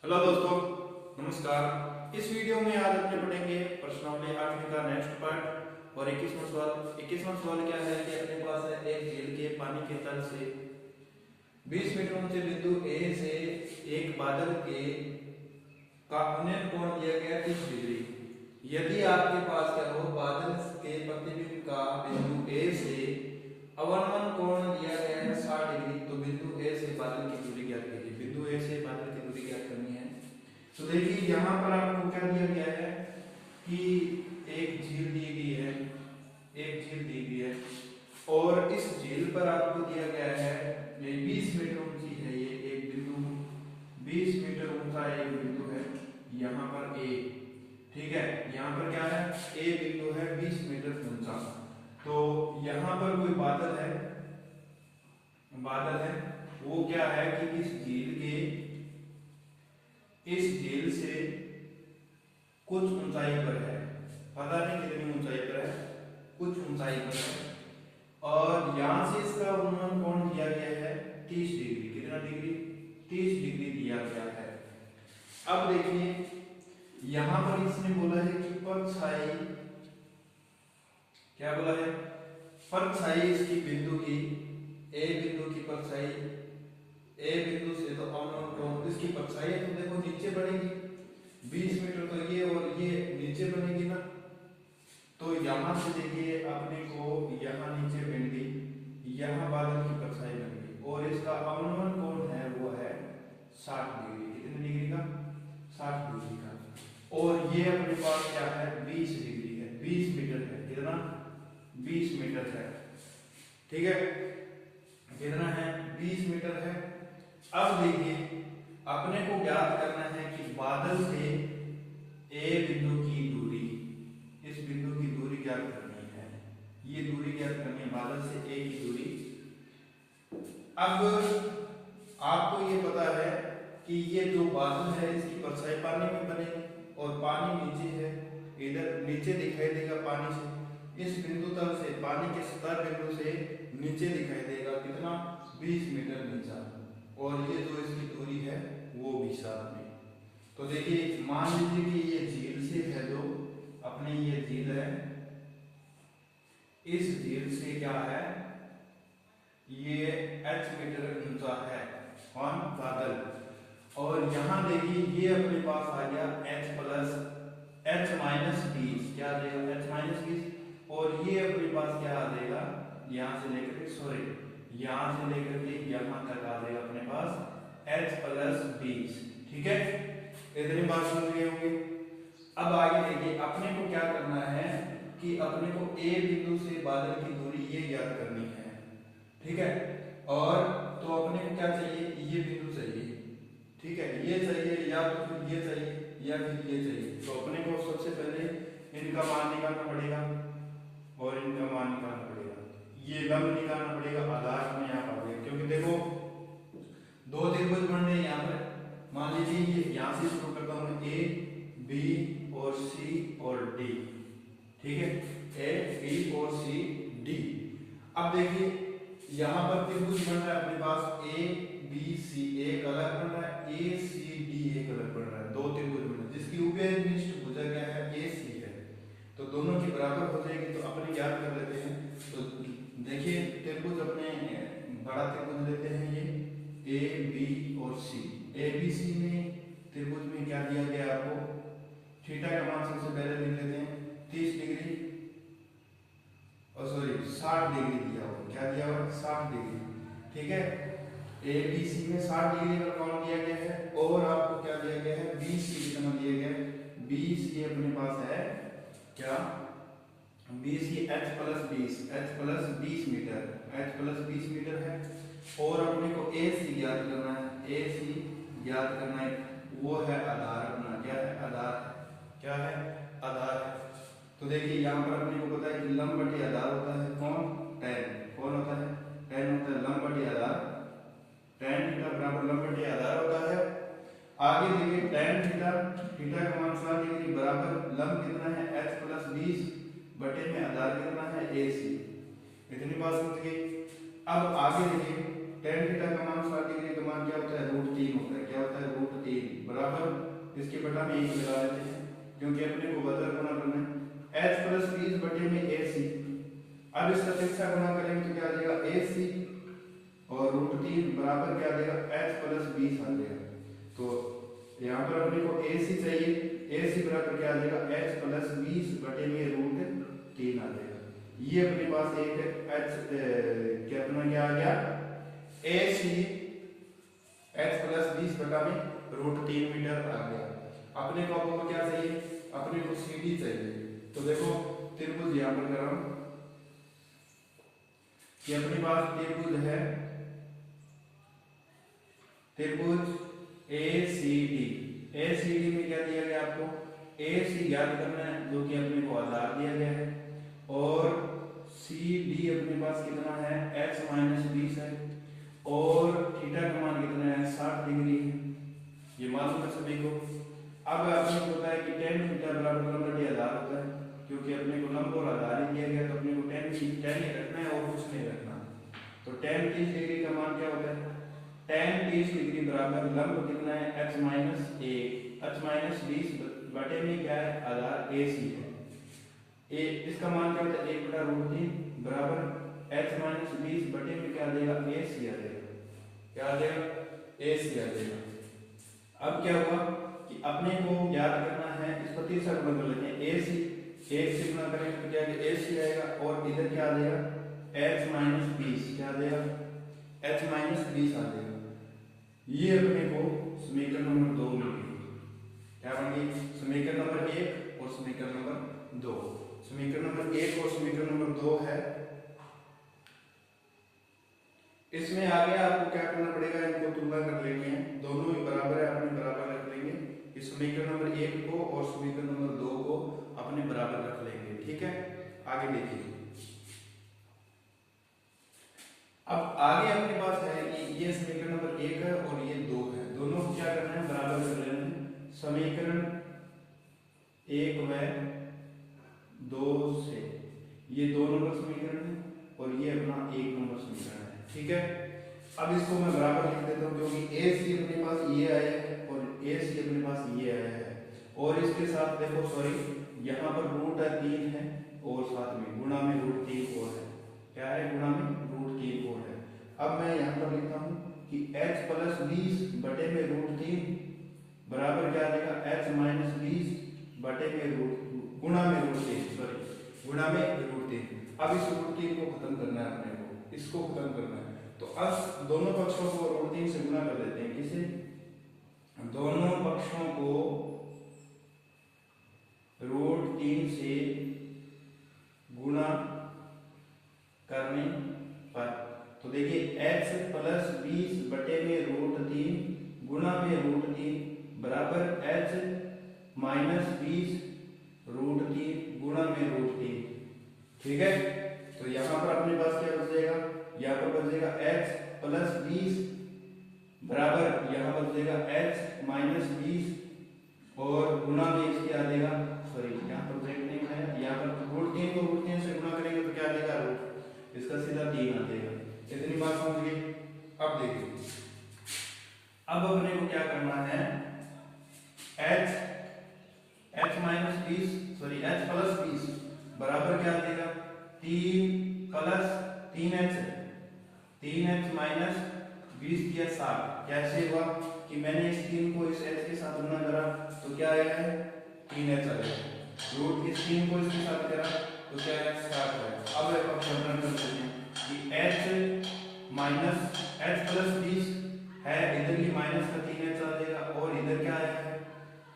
Hello दोस्तों, नमस्कार। इस वीडियो में आज अपने पढ़ेंगे प्रश्नावली 8वीं का नेक्स्ट पार्ट और 21वां सवाल। 21वां सवाल क्या है कि अपने पास है एक झील के पानी के तल से 20 मीटर ऊंचे बिंदु ए से एक बादल के का उन्नयन कोण दिया गया 30 डिग्री। यदि आपके पास क्या हो बादल के प्रतिबिंब का बिंदु ए से अवनमन कोण दिया गया है 60 डिग्री, तो बिंदु ए से बादल की दूरी ज्ञात कीजिए। बिंदु ए से बादल की दूरी ज्ञात करनी है। तो देखिए यहाँ पर आपको क्या दिया गया है कि एक झील दी गई है, एक झील दी गई है और इस झील पर आपको दिया गया है ये 20 मीटर ऊंची है, ये एक बिंदु 20 मीटर ऊंचा एक बिंदु है यहाँ पर ए। ठीक है, यहाँ पर क्या है ए बिंदु है 20 मीटर ऊंचा। तो यहाँ पर कोई बादल है, बादल है वो क्या है कि इस झील के इस झील से कुछ ऊंचाई पर है, पता नहीं कितनी ऊंचाई पर है, कुछ ऊंचाई पर है और यहां से इसका उन्नयन कोण दिया गया है 30 डिग्री। कितना डिग्री? 30 डिग्री दिया गया है। अब देखिए यहां पर इसने बोला है कि परछाई, क्या बोला है? परछाई इसकी बिंदु की ए बिंदु की परछाई ए बिंदु से तो अवनमन कोण इसकी परछाई है, तो देखो नीचे बढ़ेगी 20 मीटर, तो ये और ये नीचे बनेगी ना। तो यहां से देखिए अपने को यहां नीचे बन गई, यहां बादल की परछाई बन गई और इसका अवनमन कोण है वो है 60 डिग्री। कितने डिग्री का? 60 डिग्री का। और ये अपने पास क्या है 20 डिग्री है, 20 मीटर है। कितना? 20 मीटर है। ठीक है, कितना है? 20 मीटर है। अब देखिए अपने को ज्ञात करना है कि बादल से ए बिंदु की दूरी, इस बिंदु की दूरी ज्ञात करनी है, ये दूरी ज्ञात करनी है बादल से ए की दूरी। अब आपको ये पता है कि ये जो बादल है इसकी परछाई पानी में बनेगी और पानी नीचे है, इधर नीचे दिखाई देगा पानी से, इस बिंदु तल से पानी के सतह बिंदु से नीचे दिखाई देगा कितना? 20 मीटर नीचा, और ये जो इसकी दूरी है वो भी साथ में। तो देखिए मान लीजिए कि ये झील से है, जो अपने ये झील है, इस झील से क्या है ये h मीटर ऊंचा है, कौन? बादल। और यहां देखिए ये अपने पास आ गया h प्लस h माइनस 20, क्या आ जाएगा? h minus 20। और ये अपने पास क्या आ जाएगा यहां से लेकर के, सॉरी यहां से लेकर के यहां तक आ जाएगा अपने पास h प्लस 20। ठीक है, इतनी बात समझ गए होंगे। अब आगे देखिए अपने को क्या करना है कि अपने को a बिंदु से बादल की दूरी ये याद करनी है। ठीक है, और तो अपने को क्या चाहिए? ये बिंदु चाहिए। ठीक है, ये चाहिए या तो फिर ये चाहिए या फिर ये चाहिए। तो अपने को सबसे पहले इनका मान निकालना पड़ेगा और इनका मान निकालना पड़ेगा, ये लंब निकालना पड़ेगा, आधार में यहाँ पर, क्योंकि देखो दो त्रिभुज बन रहे हैं यहाँ पर। मान लीजिए ये यहाँ से शुरू करता हूँ ए बी और सी और डी। ठीक है, ए बी और सी डी। अब देखिए यहाँ पर त्रिभुज बन रहा है अपने पास ए बी सी, एक अलग बन रहा है, ए सी डी एक अलग बन रहा है, दो त्रिभुज बन रहे हैं जिसकी उभयनिष्ठ भुजा क्या है? ए सी है। तो दोनों की बराबर हो जाएगी, तो अपने याद कर लेते हैं। तो देखिए त्रिभुज अपने बड़ा त्रिभुज लेते हैं, ये ए बी और सी। ए बी सी में त्रिभुज में क्या दिया गया आपको? थीटा का मान सबसे पहले लिख लेते हैं 30 डिग्री, और सॉरी 60 डिग्री दिया हुआ। क्या दिया हुआ? 60 डिग्री। ठीक है, ए बी सी में 60 डिग्री का कोण दिया गया है और आपको क्या दिया गया है? बी सी कितना दिया गया है? बी सी अपने पास है क्या? B C h plus 20, h plus 20 metre, h plus 20 metre है। और अपने को ए सी ज्ञात करना है, ए सी ज्ञात करना है, वो है आधार अपना। क्या है? आधार। क्या है? आधार। तो देखिए यहाँ पर अपने को पता है कि लंब बटे आधार होता है कौन? tan। कौन होता है? tan होता है लंब बटे आधार। tan थीटा बराबर लंब बटे आधार होता है। आगे देखिए tan थीटा, थीटा का मान 60 डिग्री बराबर लंब कितना है? h प्लस 20 बटे में आधार कितना है? AC। इतनी बात समझ गई। अब आगे देखिए tan थीटा का मान 60 डिग्री का मान क्या होता है? √3 होता है। क्या होता है? √3 3 बराबर इसके बटा में 1 लगा देते हैं क्योंकि अपने को बदल गुना करना है। h प्लस 20 बटे में ac। अब इसका तिरछा गुना करेंगे तो क्या आ जाएगा ac और √3 बराबर क्या आ जाएगा h प्लस 20 आ जाएगा। तो यहाँ पर अपने को ac चाहिए, ac बराबर क्या आ जाएगा h प्लस 20 बटे में √3 आ जाएगा। ये अपने पास एक h क्या अपना क्या आ गया ac h प्लस 20 बटा में √3 मीटर आ गया। अपने को अब क्या चाहिए, अपने को CD चाहिए। तो देखो त्रिभुज यहाँ पर कर रहा हूं कि अपने पास त्रिभुज है, त्रिभुज ACD। ACD में क्या दिया गया आपको AC ज्ञात करना है जो कि अपने को आधार दिया गया है और CD अपने पास कितना है h माइनस 20 है और थीटा का मान कितना है 60 डिग्री है, ये मालूम है सभी को। अब अपने को पता है कि tan थीटा बराबर लंब बटे आधार होता है क्योंकि अपने को लंब और आधार ही दिया गया तो अपने को tan ही रखना है और कुछ नहीं रखना। तो tan 30 डिग्री का मान क्या होता है tan 30 डिग्री बराबर लंब कितना है h माइनस 1, h माइनस 20 बटे में क्या है आधार AC है। इसका मान क्या होता है 1 बटा √3 बराबर h माइनस 20 बटे में क्या आ जाएगा AC आ जाएगा, क्या आ जाएगा AC आ जाएगा। अब क्या हुआ कि अपने को याद करना है इस पर तीसरा गुना कर लेते हैं AC, 1 से गुना करेंगे तो क्या AC आएगा और इधर क्या आ जाएगा h माइनस 20 क्या आ जाएगा h माइनस 20 आ जाएगा। ये अपने को समीकरण नंबर 2 मिल गई। क्या बन गई समीकरण नंबर 1 और समीकरण नंबर 2। समीकरण नंबर 1 और समीकरण नंबर 2 है। इसमें आगे आपको क्या करना पड़ेगा, इनको तुलना कर लेनी है, दोनों ही बराबर है अपने बराबर रख लेंगे। इस समीकरण नंबर 1 को और समीकरण नंबर 2 को अपने बराबर रख लेंगे, ठीक है। आगे देखिए, अब आगे अपने पास है कि ये समीकरण नंबर 1 है और ये 2 है, दोनों को क्या करना है बराबर कर लेना है। समीकरण 1 व 2 से ये 2 नंबर समीकरण है और ये अपना 1 नंबर समीकरण है, ठीक है। अब इसको मैं बराबर लिख देता हूँ क्योंकि AC अपने पास ये आया है और AC अपने पास ये आया है और इसके साथ देखो सॉरी यहाँ पर √3 है और साथ में गुणा में √3 और है, क्या है गुणा में √3 और है। अब मैं यहाँ पर लिखता हूँ कि h प्लस 20 बटे में √3 बराबर क्या आ जाएगा h माइनस 20 बटे में गुणा में √3 सॉरी गुणा में √3। अब इस √3 को खत्म करना है अपने को, इसको खत्म करना है तो अब दोनों पक्षों को √3 से गुणा कर देते हैं। किसे, दोनों पक्षों को √3 से गुणा करने पर तो देखिए h प्लस 20 बटे में √3 गुणा में √3 बराबर h माइनस 20 √3 गुणा में √3, ठीक है। तो यहाँ पर अपने पास क्या बच जाएगा, यहाँ पर बच जाएगा h प्लस 20 बराबर यहाँ बच जाएगा h माइनस 20 और गुणा में इसके आ जाएगा सॉरी यहाँ पर ब्रैकेट नहीं बनाया, यहाँ पर √3 को √3 से गुणा करेंगे तो क्या आ जाएगा इसका सीधा 3 आ जाएगा। इतनी बात समझ गए। अब देखिए, अब अपने को क्या करना है h minus 20 sorry h plus 20 बराबर क्या आ जाएगा 3 प्लस 3h माइनस 20 किया 60। कैसे हुआ कि मैंने इस 3 को इस h के साथ गुणा करा तो क्या आया है 3h आ गया, रूट इस 3 को इसके साथ करा तो क्या आया 60 है। अब एक ऑप्शन कर सकते हैं कि h माइनस h प्लस 20 है, इधर ये माइनस का 3h आ जाएगा और इधर क्या आया है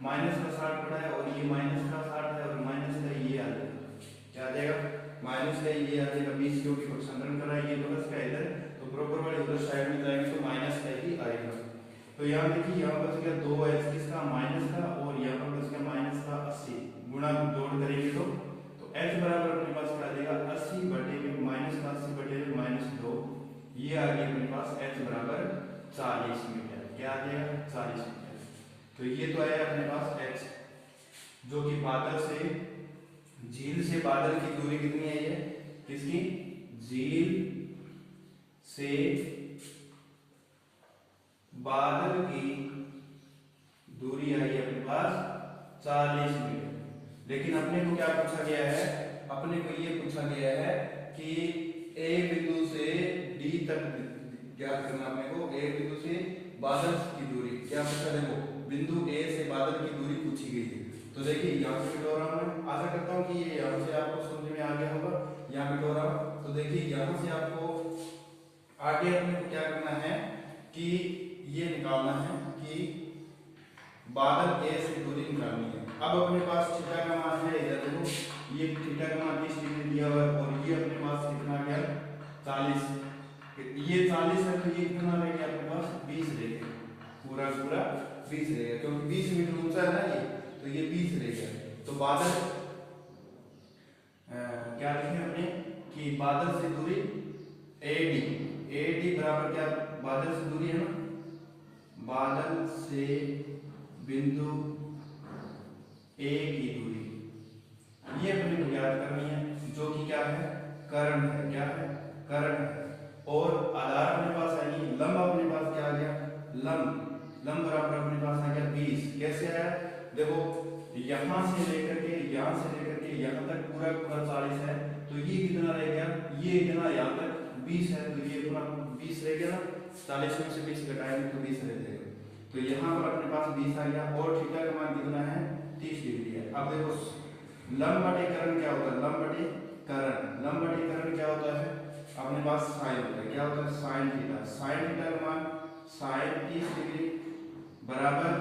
माइनस का 60 पड़ा है और ये माइनस का 60 है और माइनस का ये आ जाएगा, क्या आ जाएगा माइनस का ये आ जाएगा 20 क्योंकि पक्षांतरण करा है, ये प्लस का इधर तो बराबर वाले उधर साइड में जाएंगे तो माइनस का ही आएगा। तो यहाँ देखिए यहाँ बच गया 2h किसका माइनस का और यहाँ पर बच गया माइनस का 80 गुणा जोड़ करेंगे तो h बराबर अपने पास क्या आ जाएगा 80 बटे में माइनस का 80 बटे में -2, ये आ गया अपने पास h बराबर 40 मीटर, क्या आ जाएगा 40 मीटर। तो ये तो आया अपने पास h जो कि बादल से झील से बादल की दूरी कितनी है, ये किसकी झील से बादल की 40 मीटर। लेकिन अपने को क्या पूछा गया है, अपने को ये पूछा गया है कि ए बिंदु से डी तक ज्ञात करना। अपने को ए बिंदु से बादल की दूरी क्या पूछा, देखो बिंदु ए से बादल की दूरी पूछी गई है। तो देखिए यहाँ पे मिटो रहा हूं, मैं आशा करता हूँ कि ये यहाँ से आपको समझ में आ गया होगा। यहाँ मिटो रहा हूं, तो देखिए यहाँ से आपको आगे अपने को क्या करना है कि ये निकालना है कि बादल ए से दूरी निकालनी है। अब अपने पास थीटा का मान है, इधर देखो ये थीटा का मान 30 डिग्री दिया हुआ है और ये अपने पास कितना गया 40, ये 40 है तो ये कितना रह गया अपने पास 20 रह गया, पूरा पूरा 20 रह गया, क्योंकि 20 मीटर ऊंचा है ना ये, तो ये 20 रह गया। तो बादल क्या लिखे अपने कि बादल से दूरी AD बराबर क्या, बादल से दूरी है ना, बादल से बिंदु ए की दूरी, ये अपने को ज्ञात करनी है, जो कि क्या है कर्ण है, क्या है कर्ण है। और आधार अपने पास है नहीं, लंब अपने पास क्या आ गया, लंब बराबर अपने पास आ गया 20। कैसे आया, देखो यहां से लेकर के यहां तक पूरा 40 है, तो ये कितना रह गया, ये इतना यहाँ तक 20 है, तो ये पूरा 20 रह गया ना, 40 में से 20 घटाएंगे तो 20 रह जाएगा। तो यहाँ पर अपने पास 20 आ गया और थीटा का मान कितना है 30 डिग्री है। अब देखो लंब बटे कर्ण क्या होता है, लंब बटे कर्ण क्या होता है, अपने पास साइन होता है, क्या होता है साइन थीटा का मान साइन 30 डिग्री बराबर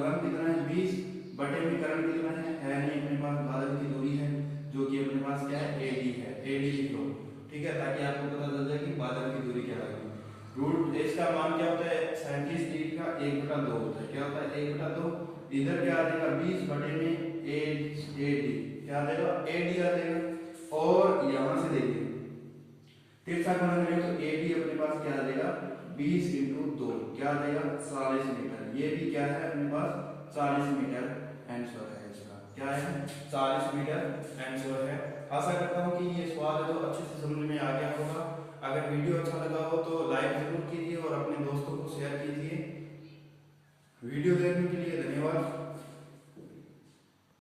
लंब कितना है 20 बटे में कर्ण कितना है नहीं, अपने पास बादल की दूरी है जो कि अपने पास क्या है AD लिख लो, ठीक है, ताकि आपको पता चल जाए कि बादल की दूरी क्या है। रूट इसका मान क्या होता है 37 डिग्री का 1/2 होता है, क्या होता है 1/2, इधर क्या आ जाएगा 20 बटे में AD, क्या आ जाएगा AD आ जाएगा। और यहां से देखिए तिरछा कोण करेंगे तो AD अपने पास क्या आ जाएगा 20 × 2 क्या आ जाएगा 40 मीटर, ये भी क्या है अपने पास 40 मीटर आंसर है इसका, क्या है 40 मीटर आंसर है। आशा करता हूँ कि ये सवाल है तो अच्छे से समझ में आ गया होगा। अगर वीडियो अच्छा लगा हो तो लाइक जरूर कीजिए और अपने दोस्तों को शेयर कीजिए। वीडियो देखने के लिए धन्यवाद।